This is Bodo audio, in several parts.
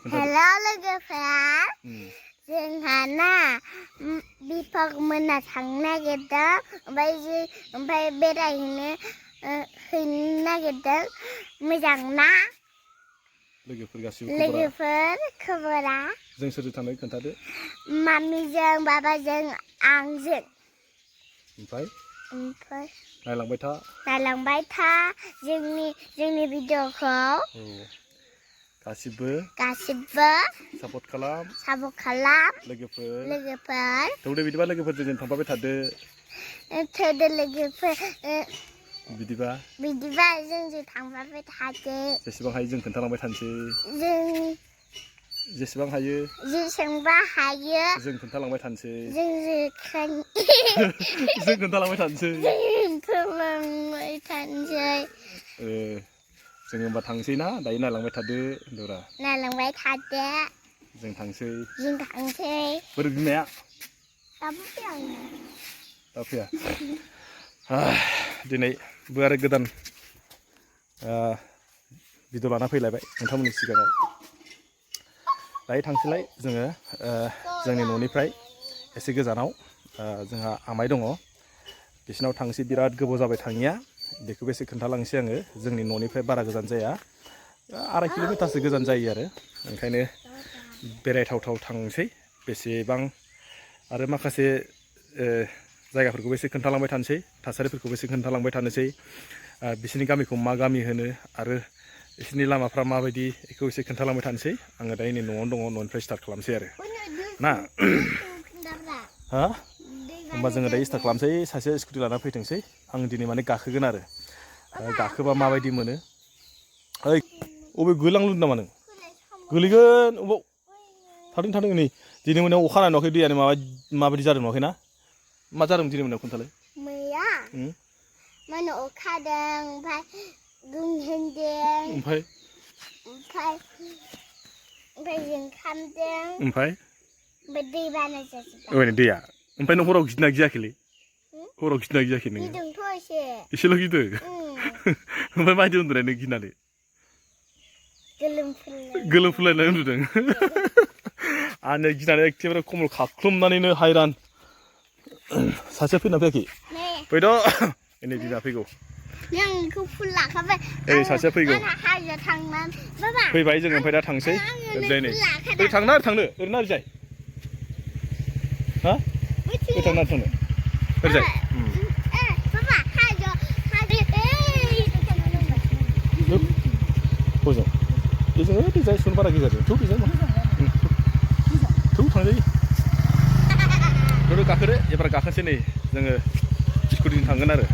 Hello लोगोफोर जोंहाना बिफागमोना थांनो नागिरदों ओमफ्राय बेरायहैनो नागिरदों मोजां ना लोगोफोर खबरा जों सोरजों थांनाय खोन्थादो मामिजों बाबाजों आंजों ओमफ्राय नायलांबाय था जोंनि भिडिअखौ गासिबो सापर्ट खालाम लोगोफोर थौदो बिदिबा लोगोफोरजों जों थांफाबाय थादो लोगोफोर बिदिबा जोंजों थांफाबाय थादो जेसेबां हायो जों खोन्थालांबाय थानोसै जेसेबां हायो जों खोन्थालांबाय थानोसै जों खोन्थालांबाय थानोसै जों होमबा थांसै ना दायो नायलांबाय थादो होनदोरा जों थांसै बोरै बिमाया दा फैया दिनैबो आरो गोदान भिडिअ लाना फैलायबाय नोंथांमोननि सिगाङाव दायो थांसैलाय जोङो जोंनि न'निफ्राय एसे गोजानाव जोंहा आमाइ दङ बिसिनाव थांसै बिराद गोबाव जाबाय थाङिया बेखौबो एसे खोन्थालांसै आङो जोंनि न'निफ्राय बारा गोजान जाया 2.5 किल'मिटारसो गोजान जायो आरो ओंखायनो बेरायथावथाव थांसै बेसेबां आरो माखासे जायगाफोरखौबो एसे खोन्थालांबाय थानोसै थासारिफोरखौबो एसे खोन्थालांबाय थानोसै बिसोरनि गामिखौ मा गामि होनो आरो बिसोरनि लामाफ्रा माबायदि बेखौ एसे खोन्थालांबाय थानोसै आङो दायो नै न'आवनो दङ न'निफ्राय स्टार्ट खालामसै आरो ना होमबा जोङो दायो स्टार्ट खालामसै सासे स्कुटि लाना फैथोंसै आं दिनै माने गाखोगोन आरो गाखोबा माबायदि मोनो ओइ अबे गोलांलुदों नामा नों गोलैगोन अबाव थादों नै दिनै मोनायाव अखा हानाय नुवाखै दैयानो माबायदि जादों नुवाखै ना मा जादों दिनै मोनायाव खोन्थालाय मैया माने अखा हादों ओमफ्राय गुंहेंदों ओमफ्राय जों खामदों ओमफ्राय दै बाना जाजोब्बाय दैया ओमफ्राय नों हराव गिदिंना गियाखैलै हराव गिदिंना गियाखै नोङो गिदोंथ' एसेल' गिदों ओमफ्राय मायदि उन्दुनाय नों गिनानै गोलोमफ्रुलायनाय उन्दुदों आरो गिनानै एखेबारे खमल खाख्लुमनानैनो हायरान सासेया फैना फैयाखै फैद' नै दिना फैगौ सासेया फैगौ फैबाय जों ओमफ्राय दा थांसै ओरैजाय नै थांनो ओरैनो ओरैजाय हा थांनो ओरैजाय हजों बेजों ओरैजाय सुन बारा गिजादों थौ बेजों थौ थांजायो थौ गाखोदो एबार गाखोसै नै जोङो स्कुटिजों थांगोन आरो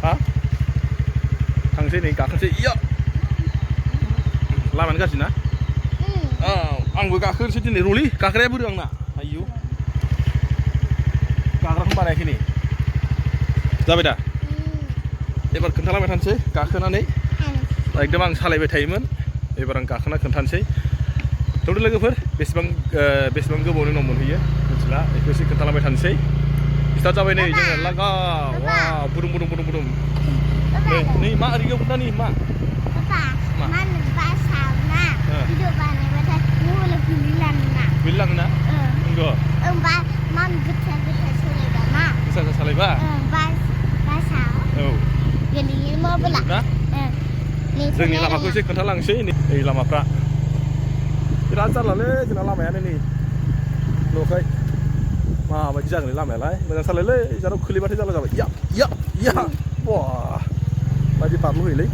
हा थांसै नै गाखोसै इया लामायानो गाज्रि ना आंबो गाखोनोसै दिनै रलि गाखोनाया बोरो आंना आयौ गाग्राखौनो बानायाखै नै जाबाय दा एबार खोन्थालांबाय थानोसै गाखोनानै एकदम आं सालायबाय थायोमोन एबार आं गाखोना खोन्थानोसै थौदो लोगोफोर बेसेबां गोबावनि उनाव मोनहैयो मिथिला बेखौ एसे खोन्थालांबाय थानोसै स्टार्ट जाबाय नै जोङो लागा वा बुदुं नै मा ओरैनो खोन्था नै मा गोलैलाङोना नंगौ गोसा सालायबा जोंनि लामाखौ एसे खोन्थालांसै नै लामाफ्रा बिराद जारलालै जोंना लामायानो नै न'खाय माबायदि जागोन लामायालाय मोजां सालायलै जेराव खोलैबाथाय जारला जाबाय या बा बायदि बारलु होयोलै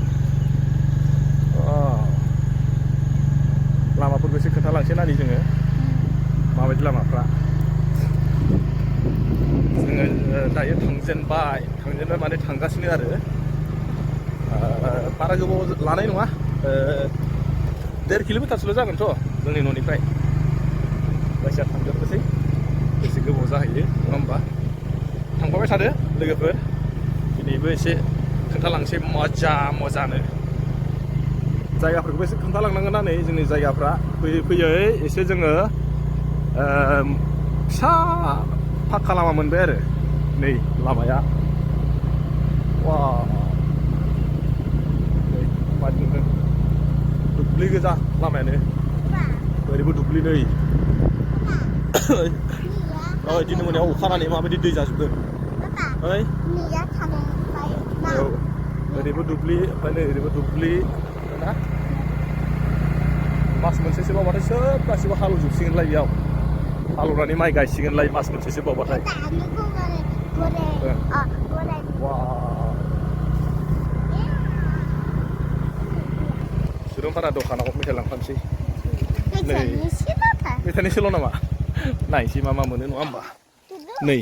लामाफोरखौ एसे खोन्थालांसै नानि जोङो माबायदि लामाफ्रा जोङो दायो थांजेनबाय माने थांगासिनो आरो बारा गोबाव लानाय नङा 1.5 किल'मिटारसोल' जागोनथ' जोंनि न'निफ्राय जायखिया थांजोबनोसै एसे गोबाव जाहैयो नङा होमबा थांफाबाय थादो लोगोफोर दिनैबो एसे खोन्थालांसै मोजानो जायगाफोरखौबो एसे खोन्थालांनांगोन ना नै जोंनि जायगाफ्रा फैयै एसे जोङो फिसा फाक्का लामा मोनबाय आरो नै लामाया वा दुब्लि गोजा लामायानो ओरैबो दुब्लि नै दिनै मोनायाव अखा हानानै माबायदि दै जाजोबदों ओइ औ ओरैबो दुब्लि ओमफ्राय नै ओरैबो दुब्लि ना मास मोनसेसो बावबाथाय सोब गासिबो हालौजोबसिगोनलाय बेयाव हालौनानै माइ गायसिगोनलाय मास मोनसेसो बावबाथाय सुरुंपारा दखानाव मेथाइ लांफानोसै नै मेथाइनिसोल' नामा नायनोसै मा मा मोनो नङा होमबा नै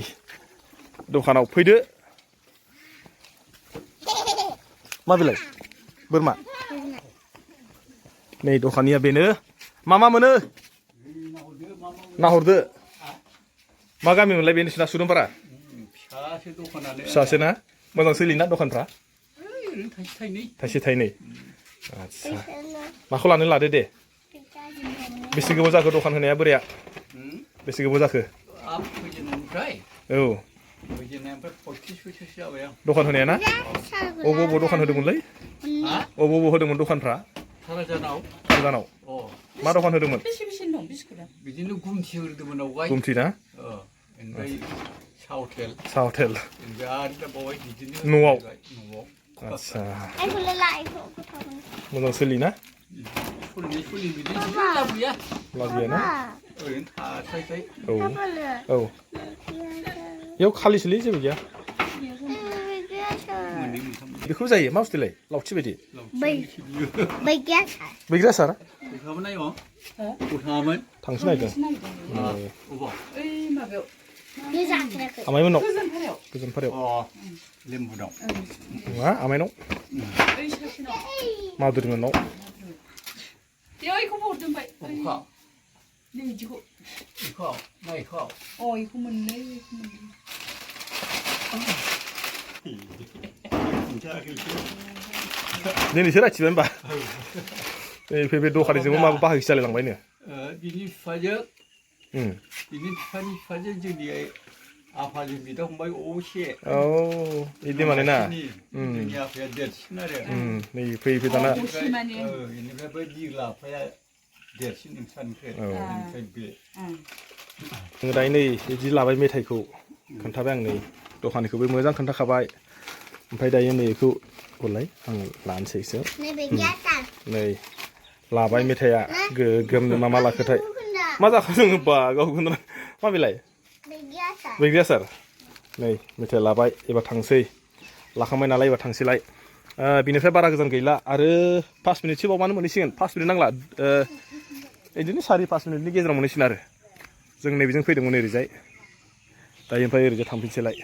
दखानाव फैदो मा बिलाइ बोरमा नै दखानिया बेनो मा मा मोनो नाहरदो मा गामि मोनलाय बे नोंसिना सुरुंपारा फिसासो ना मोजां सोलियोना दखानफ्रा थाइसे थाइनै आदसा माखौ लानो लादो दे बेसे गोबाव जाखो दखान होनाया बोराया बेसे गोबाव जाखो औ दखान होनाया ना अबाव दखान होदोंमोनलै अबाव होदोंमोन दखानफ्रा गोजानाव मा दखान होदोंमोन बिदिनो गुमथि होदोंमोन आवगाय गुमथि ना ओमफ्राय साहा हटेल न'आव आदसा मोजां सोलियोना लाब गैया ना औ औ बेयाव खालिसोलै जेबो गैया बेखौ जायो मा बुस्थुलाय लावथि बायदि बैग्रि आसार थांसो नागिरदों आमाइमोननाव गोजोनफारायाव नङा आमाइनाव माधुरिमोननाव दिनैसो रायथिबाय होनबा बे दखानिजोंबो माबा बाहागो जालायलांबायनो बिनि बिफाजों जोंनि आफाजों बिदा फंबाय असे औ बिदि माने ना जोंनि आफाया देरसिन आरो नै फैयै दाना बेनिफ्राय बै बिग्ला आफाया देरसिन नोंसानिफ्राय बे जोङो दायो नै बिदि लाबाय मेथाइखौ खोन्थाबाय आं नै दखानिखौबो मोजां खोन्थाखाबाय ओमफ्राय दायो नै बेखौ हरलाय आं लानोसैसो नै लाबाय मेथाइआ गोगोमनो मा लाखोथाय मा जाखो जोङो बा गावखौनो मा बेलाय बैग्रि आसार नै मेथाइ लाबाय एबार थांसै लाखांबाय नालाय एबार थांसैलाय बिनिफ्राय बारा गोजान गैला आरो 5 मिनिटसो बावबानो मोनहैसिगोन 5 मिनिट नांला बिदिनो 4-5 मिनिटनि गेजेराव मोनहैसिगोन आरो जों नैबेजों फैदोंमोन ओरैजाय दायो ओमफ्राय ओरैजाय थांफिनसैलाय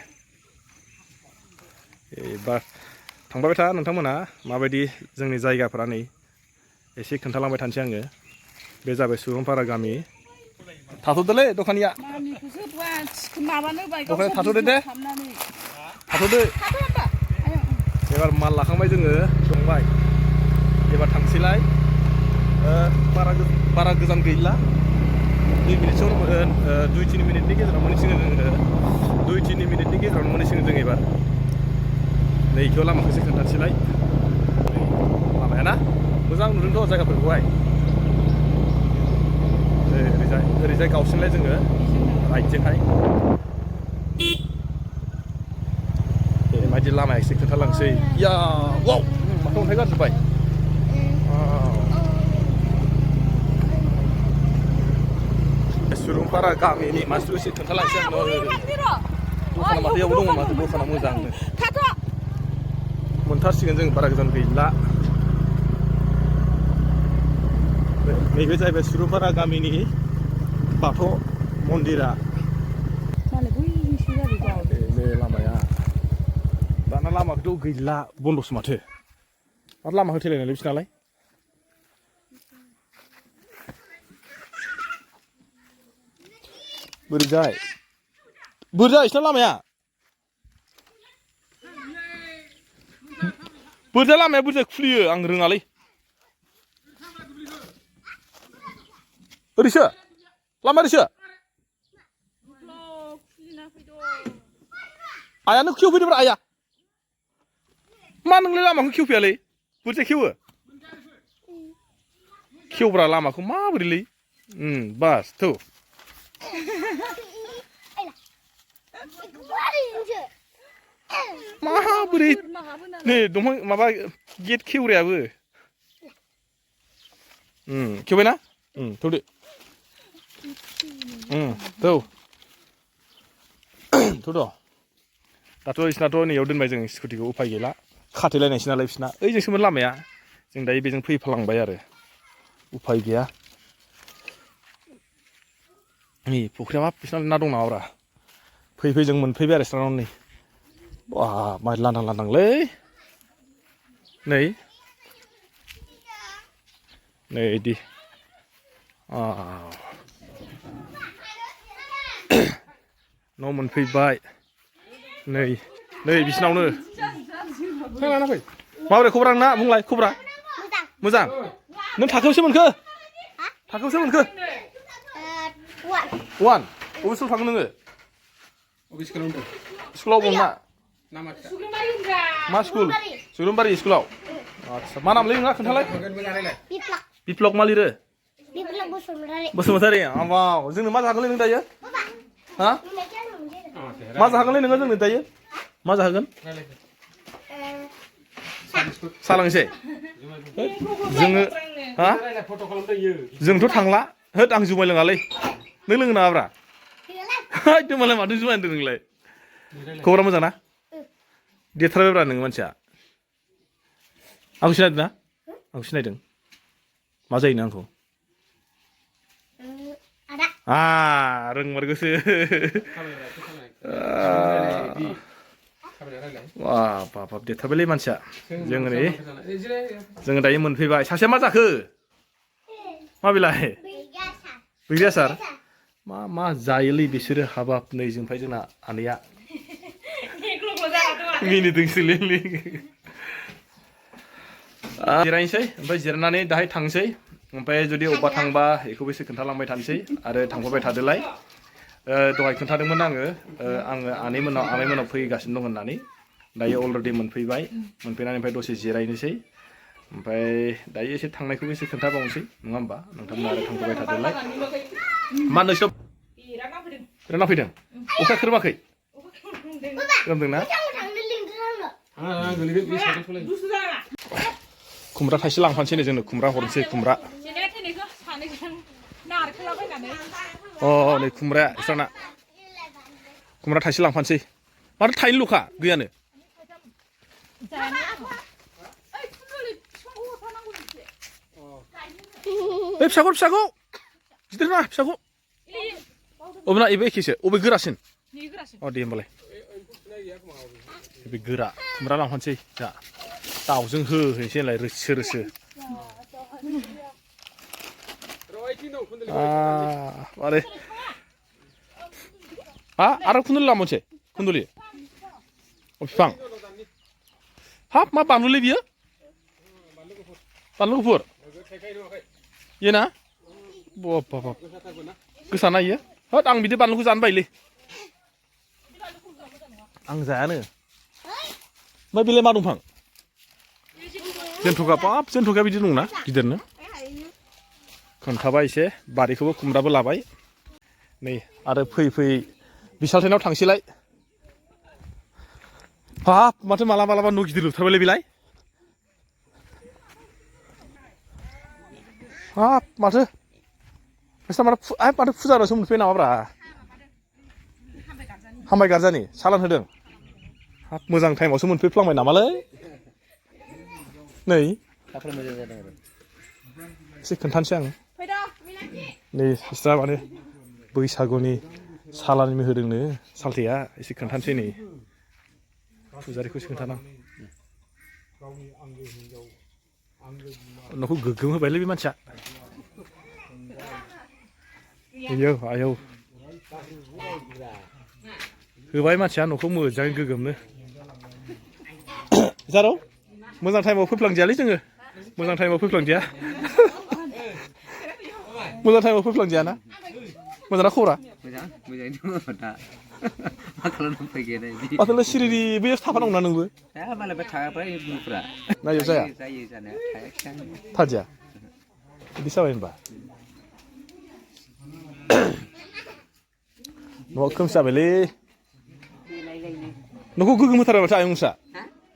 एबार थांबाय था नोंथांमोना माबायदि जोंनि जायगाफोरा नै एसे खोन्थालांबाय थानोसै आङो बे जाबाय सुरुंपारा गामि थाथ'दोलै दखानिया दखानिया थाथ'दो दे थाथ'दो एबार माल लाखांबाय जोङो संबाय एबार थांसैलाय बारा गोजान गैला 2 मिनिटसो 2-3 मिनिटनि गेजेराव मोनहैसिगोन जोङो 2-3 मिनिटनि गेजेरावनो मोनहैसिगोन जों एबार नै इखौ लामाखौसो खोन्थानोसैलाय लामाया ना मोजां नुदोंथ' जायगाफोरखौहाय ओरैजाय गावसिनलाय जोङो राइटजोंहाय बेबायदि लामाया एसे खोन्थालांसै या वाव माथो अन्थाइ गारजोब्बाय सुरुंपारा गामिनि मानसिफोर एसे खोन्थालांसै आं दखाना माथोयावबो दङ माथो दखाना मोजांनो मोनथारसिगोन जों बारा गोजान गैला नैबे जाहैबाय सुरुंपारा गामिनि बाथौ मन्दिरा बे लामाया दाना लामाखौथ' गैला बन्द'सो माथो आरो लामा होथेलायनायलाय बिसोरनालाय बोरैजाय बिसोरना लामाया बोरैजाय लामाया बोरैजाय खुलियो आं रोङालै ओरैसो लामा ओरैसो आयानो खेवफैदोंब्रा आया मा नोंलाय लामाखौ खेवफैयालै बोरैजाय खेवो खेवब्रा लामाखौ माबोरैलै Bas, tuh. Mahaburi. Nih, dong maba gate kiureabu. Kiubaina? Tuh deh. Tuh. Tuh dong. Dato isnato nih udah जों स्कुटिखौ उफाय गैला खाथेलायनायसै नालाय बिसिना ओइजोंसोमोन लामाया जों दायो बेजों फैफालांबाय आरो उफाय गैया नै फुख्रिया मा बिसिना ना दं नामाब्रा फै जों मोनफैबाय आरो स्टाराव नै बा मा लांदांलै नै इदि न' मोनफैबाय नै बिसिनावनो फै लाना फै माबोरै खबरा नोंना बुंलाय खबरा मोजां नों थाखोआवसो मोनखो वान बबे स्कुलाव थाङो नोङो स्कुलाव दं ना मा स्कुल सुग्रोमबारि स्कुलाव आच्छा मा नामलै नोंना खोन्थालाय बिप्लक मा लिरो बसुमतारी बाव जोंनो मा जाहोगोनलै नों दायो हा मा जाहोगोनलै नोङो जोंनो दायो मा जाहोगोन सा लोंसै जोङो हा जोंथ' थांला होद आं जुमाय लोङालै नों लोङो नामाब्रा होद मालाय माथो जुमाय होनदों नोंलाय खबरा मोजां ना देरथारबायब्रा नोङो मानसिया आंखौ सिनायदों ना आंखौ सिनायदों मा जायो नों आंखौ रोंमारगौसो बाब देरथारबायलै मानसिया जोङो दायो मोनफैबाय सासेया मा जाखो मा बेलाय बैग्रि आसार मा जायोलै बिसोरो हाबाब नै जोंनिफ्राय जोंना आनैया मिनिदोंसोलै जिरायनोसै ओमफ्राय जिरायनानै दाहाय थांसै ओमफ्राय जुदि अबेबा थांबा बेखौबो एसे खोन्थालांबाय थानोसै आरो थांफाबाय थादोलाय दहाय खोन्थादोंमोन आङो आमाइमोनाव फैगासिनो दं होननानै दायो अलरेडि मोनफैबाय मोनफैनानै ओमफ्राय दसे जिरायनोसै ओमफ्राय दायो एसे थांनायखौबो एसे खोन्थाबावनोसै नङा होमबा नोंथांमोना आरो थांफाबाय थादोलाय मा नोंसोर बिराद नांफैदों अखा खोरोमाखै खोरोमदोंना खुमब्रा थाइसे लांफानोसै नै जोंनो खुमब्रा हरनोसै खुमब्रा नै खुमब्राया इसोरना खुमब्रा थाइसे लांफानोसै माथो थाइनैल'खा गैयानो फिसाखौ गिदिर नङा फिसाखौ अबेना एबो एखेसो अबे गोरासिन दे होमबालाय बे गोरा खुमब्रा लांफानोसै जा दाउजों होहैनोसै होनलाय रोसो मारै आरो खुन्दुलि लांबावनोसै खुन्दुलि बिफां हाब मा बानलुलै बियो बानलु गुफुर इयो ना बाब गोसा ना इयो होद आं बिदि बानलुखौ जानो बायोलै आं जायानो ओमफ्राय बेलाय मा दंफां जेन्थ'खा बिदि दंना गिदिरनो खोन्थाबाय एसे बारिखौबो खुमब्राबो लाबाय नै आरो फै बिसालथेनाव थांसैलाय हाब माथो मालाबा न' गिदिर लुथारबायलै बेलाय हाब माथो माथो फुजारासो मोनफैयो नामाब्रा हामबाय गार्जानि सालान होदों हाब मोजां टाइमावसो मोनफैफ्लांबाय नामालै नै एसे खोन्थानोसै आं नै बिस्रा माने बैसागुनि सालानबो होदोंनो सालथेया एसे खोन्थानोसै नै फुजारिखौसो खोन्थानां न'खौ गोग्गोम होबायलै बे मानसिया आयौ होबाय मानसिया न'खौ मोजाङै गोग्गोमनो जारौ मोजां टाइमाव फैफ्लांदियालै जोङो मोजां टाइमाव फैफ्लांदिया मोजां टाइमाव फैफ्लांदिया ना मोजां खबरा माथो सिरिरि बैयाव थाफानांगौना नोंबो नायो जाया थादिया बिदि जाबाय होनबा Noko खोमसाबायलै न'खौ गोग्गोम होथारा माथो आयं नोंस्रा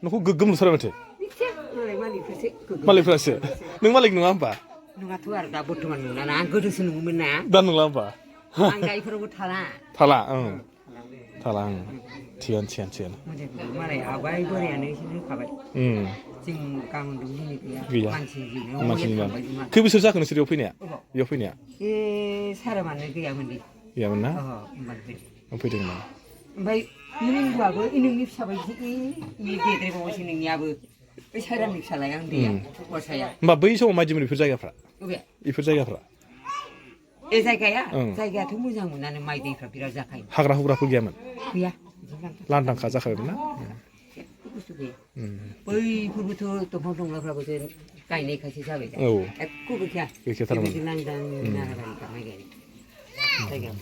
न'खौ गोग्गोम लुथारा माथो मालिकफ्रासो नों मालिक नङा होमबा नङाथ' आरो दा बर्थमान नङा ना आं गोदोसो नङोमोन ना दा नंला होमबा आं दा इफोरावबो थाला थाला थिगानो मालाय आवगाय बोरायानो एसे होखाबाय जों गाबोन दं दिनै गैया मानसि खै बोसोर जाखो नोंसोर बेयाव फैनाया ए सारामानो गैयामोन दे गैयामोन ना फैदों ना ओमफ्राय नोंबाबो नोंनि फिसाबायदि गेद्रायबावोसो नोंनियाबो बै सारानि फिसालाया उन्दैया हरसाया होमबा बै समाव माबायदिमोन बेफोर जायगाफ्रा ए जायगायाथ' मोजां मोनानो माइ दैफ्रा बिराद जाखायो हाग्रा हुग्राफोर गैयामोन गैया लांदांखा जाखायोमोन ना बुस्थु गैया बैफोरबोथ' दंफां दंलाफ्राबो गायनायखायसो जाबाय दा एख' गैखाया बेबायदि लांदां नाराबारि माइ गायनाय जायगायाव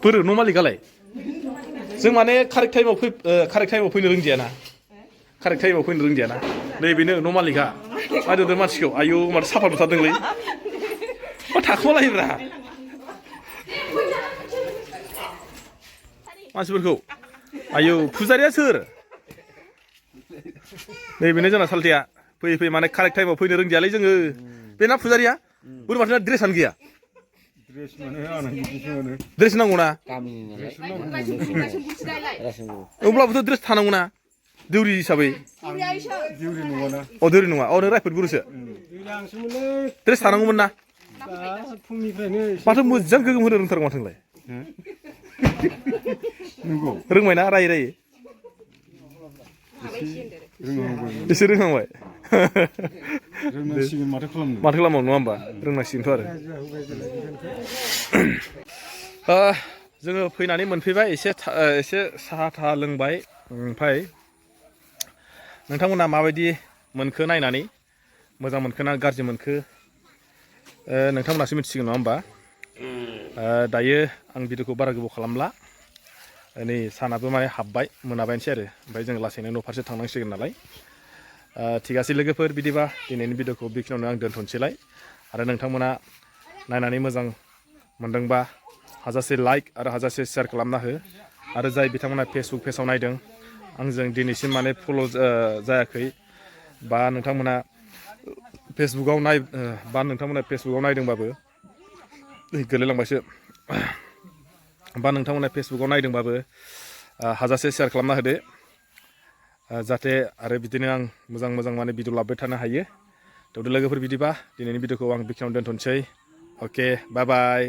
बोरो न' मालिकालाय जों माने कारेक्ट टाइमाव फैनो रोंदियाना नै बेनो न' मालिका आयदों मानसिखौ आयौ माथो साफा नुथारदोंलै मा थाखोमालायोब्रा मानसिफोरखौ आयौ फुजारिया सोर नै बेनो जोंना सालथेया फैयै माने कारेक्ट टाइमाव फैनो रोंदियालै जोङो बे ना फुजारिया बोरै माथो ड्रेसानो गैया ड्रेस नांगौना अब्लाबोथ' ड्रेस थानांगौना दौरि हिसाबै दौरि नङा नों रायफोद गुरुसो ड्रेस थानांगौमोन ना माथो मोजां गोगोम होनो रोंथारगौ माथोलाय रोंबायना रायै एसे रोंहांबाय माथो खालामबावनो नङा होमबा रोंनांसिगोनथ' आरो जोङो फैनानै मोनफैबाय एसे साहा थाहा लोंबाय ओमफ्राय नोंथांमोना माबायदि मोनखो नायनानै मोजां मोनखो ना गाज्रि मोनखो नोंथांमोनासो मिथिसिगोन नङा होमबा दायो आं भिडिअखौ बारा गोबाव खालामला नै सानाबो माने हाबबाय मोनाबायनोसै आरो ओमफ्राय जों लासैनो न' फारसे थांनांसिगोन नालाय थिगासै लोगोफोर बिदिबा दिनैनि भिडिअखौ बेखिनियावनो आं दोनथ'नोसैलाय आरो नोंथांमोना नायनानै मोजां मोनदोंबा हाजासे लाइक आरो हाजासे शेयार खालामना हो आरो जाय बिथांमोना फेसबुक पेजाव नायदों आंजों दिनैसिम माने फल' जायाखै बा नोंथांमोना फेसबुकाव नायदोंबाबो गोलैलांबायसो बा नोंथांमोना फेसबुकाव नायदोंबाबो हाजासे शेयार खालामना होदो जाहाथे आरो बिदिनो आं मोजां माने भिडिअ लाबोबाय थानो हायो थ' लोगोफोर बिदिबा दिनैनि भिडिअखौ आं बेखिनियावनो दोनथ'नोसै अके बाय